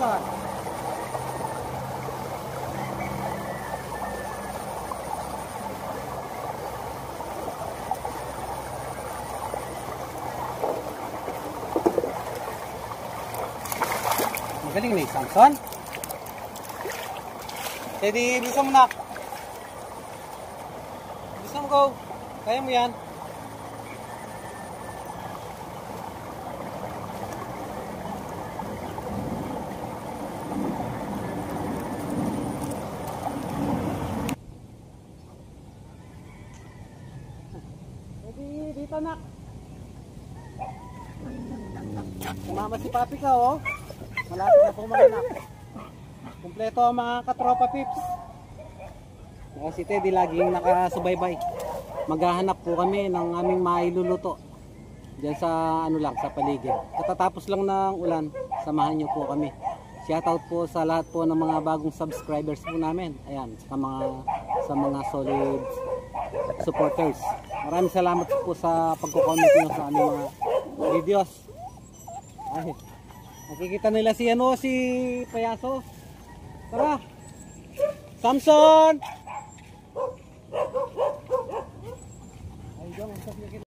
Samson. Magaling na yung Samson. Steady, bilisan mo na. Bilisan mo, go. Kaya mo yan. Steady, dito na. Sumama si Papi ka, oh. Malapit na pong mga anak. Kumpleto ang mga katropa pips. Si Teddy laging nakasubaybay. Maghahanap po kami ng aming mailuluto diyan sa ano lang, sa paligid. Katatapos lang ng ulan, samahan niyo po kami. Shoutout po sa lahat po ng mga bagong subscribers po namin. Ayan, sa mga solid supporters. Maraming salamat po sa pagko-comment niyo sa aming mga videos. Ay, nakikita nila si si Payaso. Tara. Samson. Ay,